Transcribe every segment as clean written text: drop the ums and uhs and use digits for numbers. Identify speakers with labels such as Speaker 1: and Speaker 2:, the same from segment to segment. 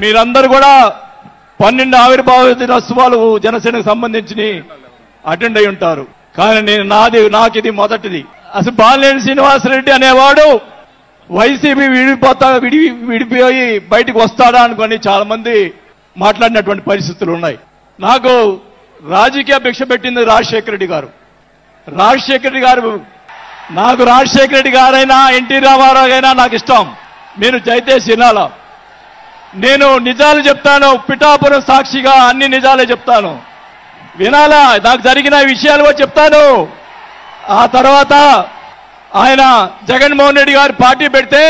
Speaker 1: మీరందరూ కూడా 12 ఆవిర్భావ దినోత్సవాలు జనసేనకు సంబంధించి అటెండ్ అయి ఉంటారు. కానీ నాకు ఇది మొదటిది. అసలు బాలినేని శ్రీనివాసరెడ్డి అనేవాడు వైసీపీ విడిపోయి బయటకు వస్తాడా అనుకొని చాలా మంది మాట్లాడినటువంటి పరిస్థితులు ఉన్నాయి. నాకు రాజకీయ భిక్ష పెట్టింది రాజశేఖర రెడ్డి గారు. నాకు రాజశేఖర రెడ్డి గారైనా ఎన్టీ రామారావు అయినా నాకు ఇష్టం. మీరు దయచేసి వినాలా. నేను నిజాలు చెప్తాను, పిఠాపురం సాక్షిగా అన్ని నిజాలే చెప్తాను. వినాలా, నాకు జరిగిన విషయాలు కూడా చెప్తాను. ఆ తర్వాత ఆయన జగన్మోహన్ రెడ్డి గారు పార్టీ పెడితే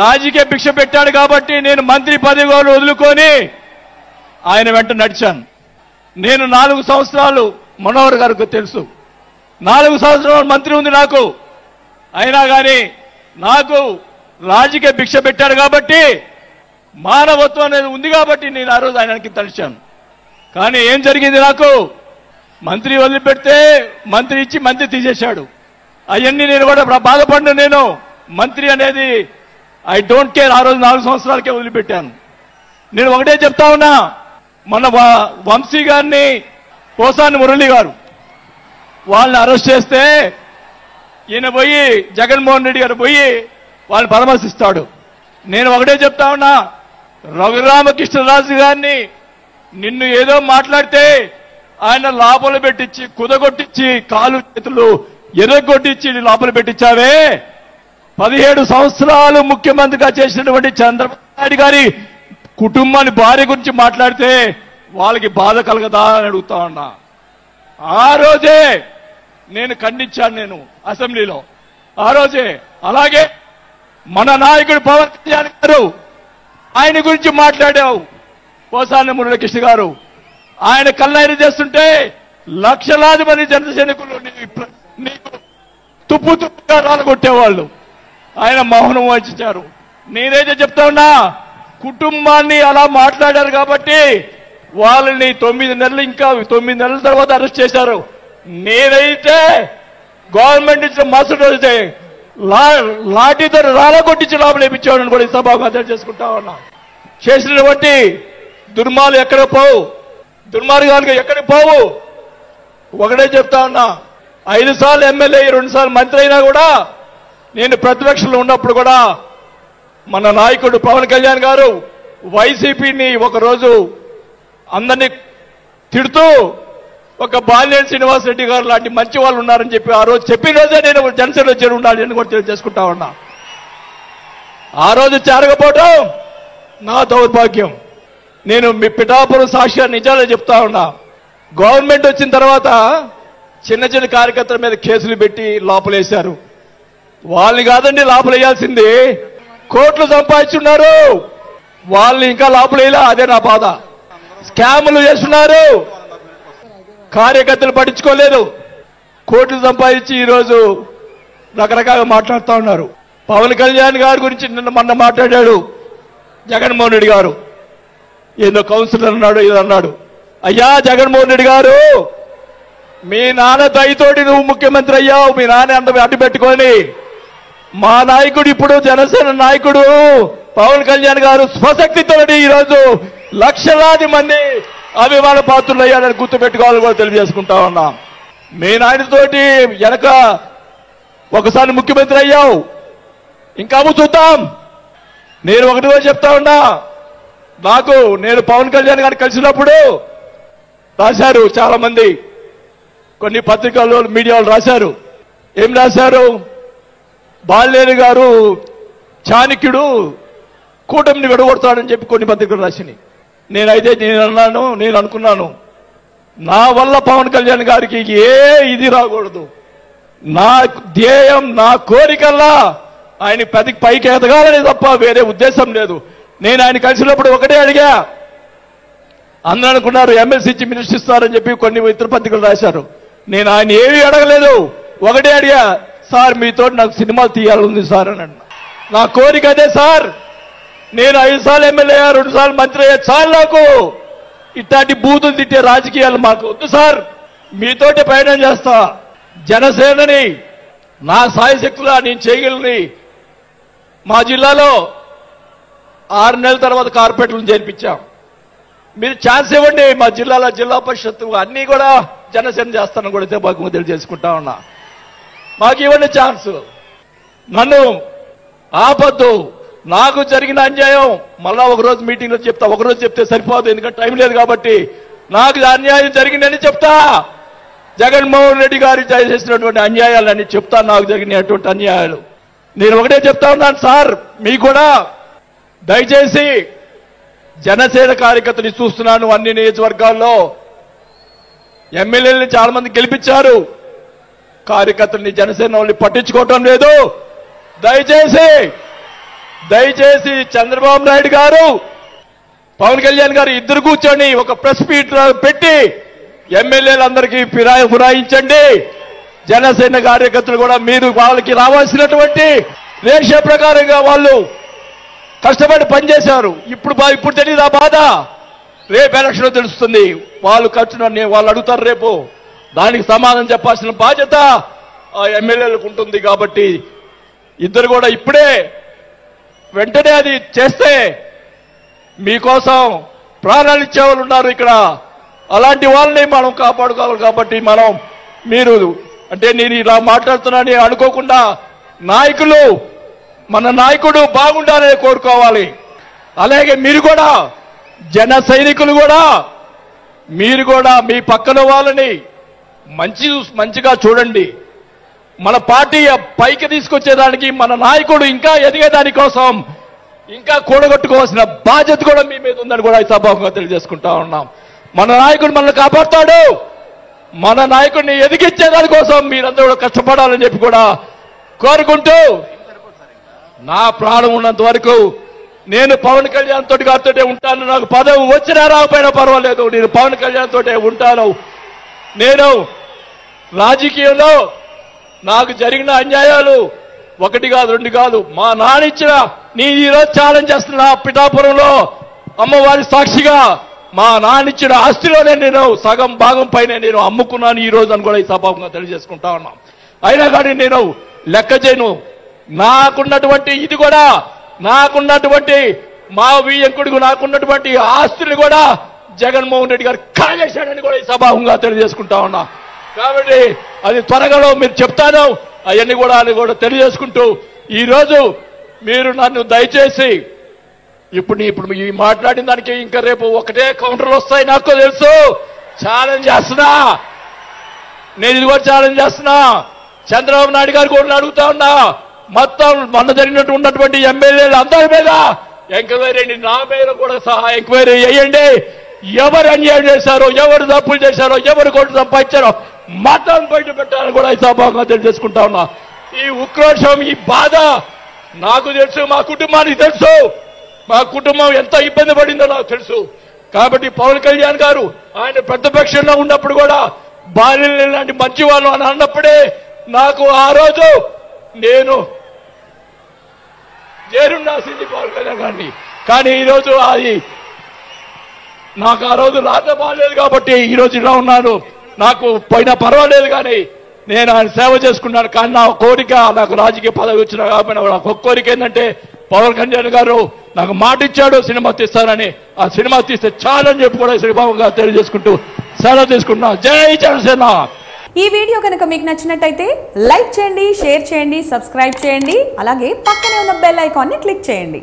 Speaker 1: రాజకీయ భిక్ష పెట్టాడు కాబట్టి నేను మంత్రి పదవి వదులుకొని ఆయన వెంట నడిచాను. నేను 4 సంవత్సరాలు మనోహర్ గారికి తెలుసు, 4 సంవత్సరాలు మంత్రి ఉంది నాకు. అయినా కానీ నాకు రాజకీయ భిక్ష పెట్టాడు కాబట్టి మానవత్వం అనేది ఉంది కాబట్టి నేను ఆ రోజు ఆయనకి తలిచాను. కానీ ఏం జరిగింది, నాకు మంత్రి వదిలిపెడితే మంత్రి ఇచ్చి మంత్రి తీసేశాడు. అవన్నీ నేను కూడా బాధపడిన. నేను మంత్రి అనేది ఐ డోంట్ కేర్. ఆ రోజు 4 సంవత్సరాలకే వదిలిపెట్టాను. నేను ఒకటే చెప్తా ఉన్నా, మన వంశీ గారిని, పోసాని మురళి గారు వాళ్ళని అరెస్ట్ చేస్తే ఈయన పోయి జగన్మోహన్ రెడ్డి గారు పోయి వాళ్ళని పరామర్శిస్తాడు. నేను ఒకటే చెప్తా ఉన్నా, రఘురామకృష్ణరాజు గారిని నిన్ను ఏదో మాట్లాడితే ఆయన లోపల పెట్టించి కుదగొట్టించి కాలు చేతులు ఎర్రగొట్టించి లోపల పెట్టించావే. 17 సంవత్సరాలు ముఖ్యమంత్రిగా చేసినటువంటి చంద్రబాబు నాయుడు గారి కుటుంబాన్ని భార్య గురించి మాట్లాడితే వాళ్ళకి బాధ కలగదా అని అడుగుతా ఉన్నా. ఆ రోజే నేను ఖండించాను, నేను అసెంబ్లీలో ఆ రోజే. అలాగే మన నాయకుడు పవన్ కళ్యాణ్ గారు, ఆయన గురించి మాట్లాడావు పోసాని మురళీకృష్ణ గారు. ఆయన కళ్ళైన చేస్తుంటే లక్షలాది మంది జనసైనికులు నీకు తుప్పుగా రాలగొట్టేవాళ్ళు. ఆయన మౌనం వహించారు. నేనైతే చెప్తా ఉన్నా, కుటుంబాన్ని అలా మాట్లాడారు కాబట్టి వాళ్ళని 9 నెలలు, ఇంకా 9 నెలల తర్వాత అరెస్ట్ చేశారు. నేనైతే గవర్నమెంట్ ఇచ్చిన మరుసటి రోజే లాఠీతో రాలగొట్టించి లోపల వేయించామని కూడా ఈ సభకు అర్థం చేసుకుంటా ఉన్నా. చేసినటువంటి దుర్మార్గాలు ఎక్కడ పోవు, దుర్మార్గాలు ఎక్కడ పోవు. ఒకటే చెప్తా ఉన్నా, 5 సార్లు ఎమ్మెల్యే, 2 సార్లు మంత్రి అయినా కూడా నేను ప్రతిపక్షంలో ఉన్నప్పుడు కూడా మన నాయకుడు పవన్ కళ్యాణ్ గారు వైసీపీని ఒకరోజు అందరినీ తిడుతూ ఒక బాలినేని శ్రీనివాసరెడ్డి గారు లాంటి మంచి వాళ్ళు ఉన్నారని చెప్పి ఆ రోజు చెప్పిన రోజే నేను జనసేనలో చేరి ఉండాలి అని కూడా తెలియజేసుకుంటా ఉన్నా. ఆ రోజు చేరకపోవడం నా దౌర్భాగ్యం. నేను మీ పిఠాపురం సాక్షిగా నిజాలే చెప్తా ఉన్నా. గవర్నమెంట్ వచ్చిన తర్వాత చిన్న చిన్న కార్యకర్తల మీద కేసులు పెట్టి లోపలేశారు. వాళ్ళని కాదండి లోపలేయాల్సింది, కోట్లు సంపాదించున్నారు. వాళ్ళని ఇంకా లోపలేలా, అదే నా బాధ. స్కాములు చేస్తున్నారు, కార్యకర్తలు పట్టించుకోలేదు, కోట్లు సంపాదించి ఈరోజు రకరకాలుగా మాట్లాడుతూ ఉన్నారు. పవన్ కళ్యాణ్ గారి గురించి మొన్న మాట్లాడాడు జగన్మోహన్ రెడ్డి గారు. ఏదో కౌన్సిలర్ అన్నాడు, ఇది అన్నాడు. అయ్యా జగన్మోహన్ రెడ్డి గారు, మీ నాన్న దయతోటి నువ్వు ముఖ్యమంత్రి అయ్యావు. మీ నాన్న అంత అడ్డు పెట్టుకొని మా నాయకుడు, ఇప్పుడు జనసేన నాయకుడు పవన్ కళ్యాణ్ గారు స్వశక్తితో ఈరోజు లక్షలాది మంది అభిమాన పాత్రులు అయ్యారని గుర్తుపెట్టుకోవాలని కూడా తెలియజేసుకుంటా ఉన్నాం. మీ నాయనతోటి వెనక ఒకసారి ముఖ్యమంత్రి అయ్యావు, ఇంకా చూద్దాం. నేను ఒకటి కూడా చెప్తా ఉన్నా, నేను పవన్ కళ్యాణ్ గారిని కలిసినప్పుడు రాశారు చాలా మంది, కొన్ని పత్రికల్లో మీడియా వాళ్ళు రాశారు. ఏం రాశారు? బాలినేని గారు చాణక్యుడు, కూటమిని విడగొడతాడని చెప్పి కొన్ని పత్రికలు రాసినాయి. నేను అనుకున్నాను, నా వల్ల పవన్ కళ్యాణ్ గారికి ఏ ఇది రాకూడదు. నా ధ్యేయం, నా కోరికల్లా ఆయన పైకి ఎదగాలని తప్ప వేరే ఉద్దేశం లేదు. నేను ఆయన కలిసినప్పుడు ఒకటే అడిగా. అందరూ అనుకున్నారు ఎమ్మెల్సీ ఇచ్చి మినిస్టర్ ఇస్తారని చెప్పి కొన్ని ఇతర పత్రికలు రాశారు. నేను ఆయన ఏమీ అడగలేదు, ఒకటే అడిగా, సార్ మీతో నాకు సినిమాలు తీయాలని సార్ అని అన్నా. నా కోరిక అదే సార్. నేను 5 సార్లు ఎమ్మెల్యే, 2 సార్లు మంత్రి అయ్యా సార్. నాకు ఇట్లాంటి బూతులు తిట్టే రాజకీయాలు మాకు వద్దు సార్. మీతోటి ప్రయాణం చేస్తా. జనసేనని నా సాయశక్తులా నేను చేయగలని మా జిల్లాలో 6 నెలల తర్వాత కార్పొరేట్లను చేర్పించాం. మీరు ఛాన్స్ ఇవ్వండి. మా జిల్లాలో జిల్లా పరిషత్ అన్నీ కూడా జనసేన చేస్తానని కూడా బాగా తెలియజేసుకుంటా ఉన్నా. మాకు ఇవ్వండి ఛాన్స్. నన్ను ఆపద్దు. నాకు జరిగిన అన్యాయం మళ్ళా ఒకరోజు మీటింగ్లో చెప్తా. ఒకరోజు చెప్తే సరిపోదు, ఎందుకంటే టైం లేదు కాబట్టి. నాకు అన్యాయం జరిగిందని చెప్తా. జగన్మోహన్ రెడ్డి గారు చేసినటువంటి అన్యాయాలని చెప్తా. నాకు జరిగినటువంటి అన్యాయాలు నేను ఒకటే చెప్తా ఉన్నాను సార్. మీకు కూడా దయచేసి జనసేన కార్యకర్తని చూస్తున్నాను. అన్ని నియోజకవర్గాల్లో ఎమ్మెల్యేలని చాలా మంది గెలిపించారు. కార్యకర్తల్ని జనసేన వాళ్ళు పట్టించుకోవటం లేదు. దయచేసి చంద్రబాబు నాయుడు గారు, పవన్ కళ్యాణ్ గారు ఇద్దరు కూర్చొని ఒక ప్రెస్ మీట్ పెట్టి ఎమ్మెల్యేలందరికీ ఫిరాయించండి. జనసేన కార్యకర్తలు కూడా మీరు వాళ్ళకి రావాల్సినటువంటి రేషియో ప్రకారంగా వాళ్ళు కష్టపడి పనిచేశారు. ఇప్పుడు తెలియదు ఆ బాధ. రేపు ఎలక్షన్ తెలుస్తుంది. వాళ్ళు వాళ్ళు అడుగుతారు రేపు. దానికి సమాధానం చెప్పాల్సిన బాధ్యత ఆ ఎమ్మెల్యేలకు ఉంటుంది. కాబట్టి ఇద్దరు కూడా ఇప్పుడే వెంటనే అది చేస్తే మీకోసం ప్రాణాలు ఇచ్చేవాళ్ళు ఉన్నారు ఇక్కడ. అలాంటి వాళ్ళని మనం కాపాడుకోవాలి. కాబట్టి మీరు అంటే నేను ఇలా మాట్లాడుతున్నానని అనుకోకుండా మన నాయకుడు బాగుండాలని కోరుకోవాలి. అలాగే మీరు కూడా జన సైనికులు కూడా మీరు కూడా మీ పక్కన వాళ్ళని మంచిగా చూడండి. మన పార్టీ పైకి తీసుకొచ్చేదానికి మన నాయకుడు ఇంకా ఎదిగేదాని కోసం ఇంకా కూడగొట్టుకోవాల్సిన బాధ్యత కూడా మీ మీద ఉందని కూడా ఈ సభాముఖంగా తెలియజేసుకుంటా ఉన్నాం. మన నాయకుడు మనల్ని కాపాడుతాడు. మన నాయకుడిని ఎదిగించేదాని కోసం మీరందరూ కూడా కష్టపడాలని చెప్పి కూడా కోరుకుంటూ, నా ప్రాణం ఉన్నంత వరకు నేను పవన్ కళ్యాణ్ తోటి గారితోటే ఉంటాను. నాకు పదవి వచ్చినా రాకపోయినా పర్వాలేదు, నేను పవన్ కళ్యాణ్ తోటే ఉంటాను. నేను రాజకీయంలో నాకు జరిగిన అన్యాయాలు 1 కాదు 2 కాదు. మా నాన్న ఇచ్చిన ఈరోజు ఛాలెంజ్ చేస్తున్నా. పిఠాపురంలో అమ్మవారి సాక్షిగా మా నాన్న ఇచ్చిన ఆస్తిలోనే నేను సగం భాగం పైన నేను అమ్ముకున్నాను ఈ రోజు అని కూడా ఈ సభాముఖంగా తెలియజేసుకుంటా ఉన్నాం. అయినా కానీ నేను లెక్క చేయను. నాకున్నటువంటి ఇది కూడా నాకున్నటువంటి మా వియ్యంకుడికి నాకున్నటువంటి ఆస్తులు కూడా జగన్మోహన్ రెడ్డి గారు కాజేశాడని కూడా ఈ సభాముఖంగా తెలియజేసుకుంటా ఉన్నా. కాబట్టి అది త్వరగా మీరు చెప్తాను. అవన్నీ కూడా తెలియజేసుకుంటూ ఈరోజు మీరు నన్ను దయచేసి ఇప్పుడు ఈ మాట్లాడిన దానికి ఇంకా రేపు ఒకటే కౌంటర్లు వస్తాయి నాకు తెలుసు. ఛాలెంజ్ చేస్తున్నా. నేను ఇది కూడా ఛాలెంజ్ చేస్తున్నా. చంద్రబాబు నాయుడు గారు కూడా అడుగుతా ఉన్నా. మొత్తం మొన్న జరిగినటువంటి ఎమ్మెల్యేలు అందరి మీద ఎంక్వైరీ, నా మీద కూడా సహా ఎంక్వైరీ చేయండి. ఎవరు అన్యాయం చేశారో, ఎవరు తప్పులు చేశారో, ఎవరు కోట్లు సంపాదించారో మొత్తం బయట పెట్టాలని కూడా ఈ సభాగా తెలియజేసుకుంటా ఉన్నా. ఈ ఉక్రోషం, ఈ బాధ నాకు తెలుసు, మా కుటుంబానికి తెలుసు. మా కుటుంబం ఎంత ఇబ్బంది పడిందో నాకు తెలుసు. కాబట్టి పవన్ కళ్యాణ్ గారు ఆయన ప్రతిపక్షంలో ఉన్నప్పుడు కూడా బాల్యం లాంటి మంచి వాళ్ళు అని అన్నప్పుడే నాకు ఆ రోజు నేను చేరుండాల్సింది పవన్ కళ్యాణ్ గారిని. కానీ ఈరోజు అది నాకు ఆ రోజు రాత బాగాలేదు కాబట్టి ఈరోజు ఇలా ఉన్నాను. నాకు పోయినా పర్వాలేదు కానీ నేను ఆయన సేవ చేసుకున్నాను. కానీ నా కోరిక, నాకు రాజకీయ పదవి వచ్చినా కాకపోయినా నాకు ఒక కోరిక ఏంటంటే పవన్ కళ్యాణ్ గారు నాకు మాట ఇచ్చాడు సినిమా తీస్తానని. ఆ సినిమా తీస్తే చాలని చెప్పి కూడా శ్రీబాబుగా తెలియజేసుకుంటూ సెలవు తీసుకుంటున్నా. జై జనసేన.
Speaker 2: ఈ వీడియో కనుక మీకు నచ్చినట్టయితే లైక్ చేయండి, షేర్ చేయండి, సబ్స్క్రైబ్ చేయండి. అలాగే పక్కనే ఉన్న బెల్ ఐకాన్ని క్లిక్ చేయండి.